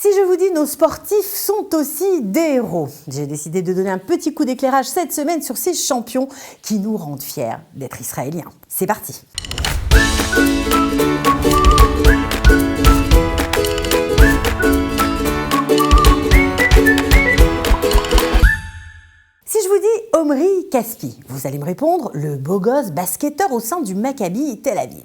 Si je vous dis nos sportifs sont aussi des héros, j'ai décidé de donner un petit coup d'éclairage cette semaine sur ces champions qui nous rendent fiers d'être israéliens. C'est parti! Si je vous dis Omri Caspi, vous allez me répondre le beau gosse basketteur au sein du Maccabi Tel Aviv.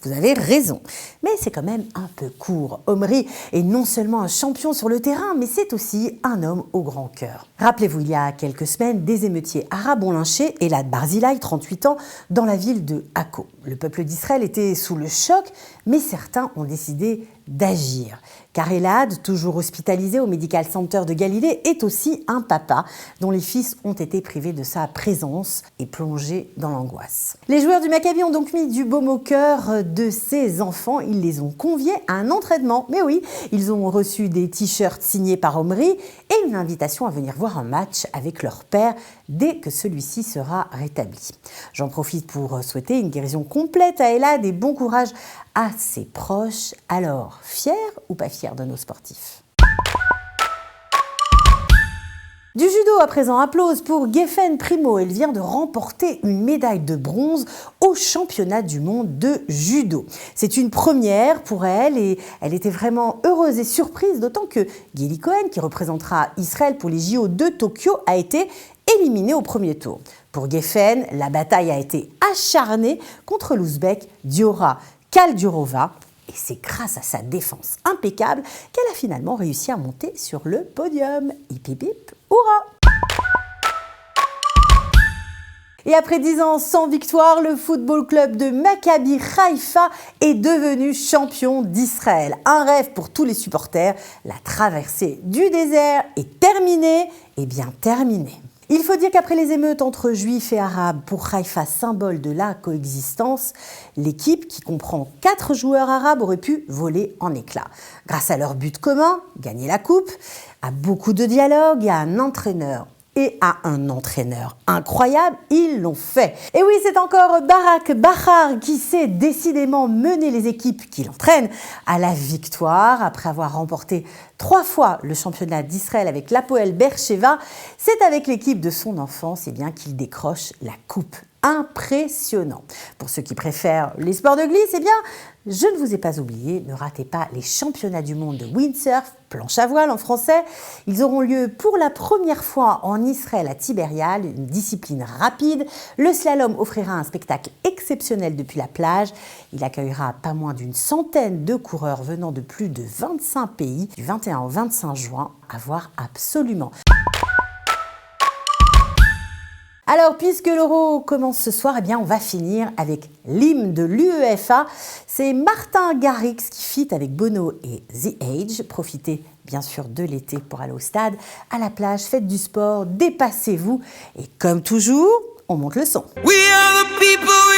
Vous avez raison, mais c'est quand même un peu court. Omri est non seulement un champion sur le terrain, mais c'est aussi un homme au grand cœur. Rappelez-vous, il y a quelques semaines, des émeutiers arabes ont lynché Elad Barzilai, 38 ans, dans la ville de Akko. Le peuple d'Israël était sous le choc, mais certains ont décidé d'agir. Car Elad, toujours hospitalisé au Medical Center de Galilée, est aussi un papa dont les fils ont été privés de sa présence et plongés dans l'angoisse. Les joueurs du Maccabi ont donc mis du baume au cœur de ces enfants. Ils les ont conviés à un entraînement. Mais oui, ils ont reçu des t-shirts signés par Omri et une invitation à venir voir un match avec leur père dès que celui-ci sera rétabli. J'en profite pour souhaiter une guérison complète à Elad et bon courage à ses proches. Alors, fiers ou pas fiers de nos sportifs? Du judo à présent, applause pour Geffen Primo. Elle vient de remporter une médaille de bronze au championnat du monde de judo. C'est une première pour elle et elle était vraiment heureuse et surprise, d'autant que Gilly Cohen, qui représentera Israël pour les JO de Tokyo, a été éliminée au premier tour. Pour Geffen, la bataille a été acharnée contre l'Ouzbek Diora Kaldurova. Et c'est grâce à sa défense impeccable qu'elle a finalement réussi à monter sur le podium. Hip hip hip, hurrah! Et après 10 ans sans victoire, le football club de Maccabi Haïfa est devenu champion d'Israël. Un rêve pour tous les supporters. La traversée du désert est terminée, et bien terminée. Il faut dire qu'après les émeutes entre juifs et arabes pour Haïfa, symbole de la coexistence, l'équipe, qui comprend 4 joueurs arabes, aurait pu voler en éclats. Grâce à leur but commun, gagner la coupe, à beaucoup de dialogue et à un entraîneur incroyable, ils l'ont fait. Et oui, c'est encore Barak Bahar qui sait décidément mener les équipes qu'il entraîne à la victoire. Après avoir remporté 3 fois le championnat d'Israël avec l'Hapoel Be'er-Sheva, c'est avec l'équipe de son enfance qu'il décroche la coupe. Impressionnant. Pour ceux qui préfèrent les sports de glisse, je ne vous ai pas oublié, ne ratez pas les championnats du monde de windsurf, planche à voile en français. Ils auront lieu pour la première fois en Israël à Tibériade, une discipline rapide. Le slalom offrira un spectacle exceptionnel depuis la plage. Il accueillera pas moins d'une centaine de coureurs venant de plus de 25 pays, du 21 au 25 juin, à voir absolument. Alors, puisque l'Euro commence ce soir, on va finir avec l'hymne de l'UEFA. C'est Martin Garrix qui fit avec Bono et The Age. Profitez bien sûr de l'été pour aller au stade, à la plage, faites du sport, dépassez-vous. Et comme toujours, on monte le son. We are the people.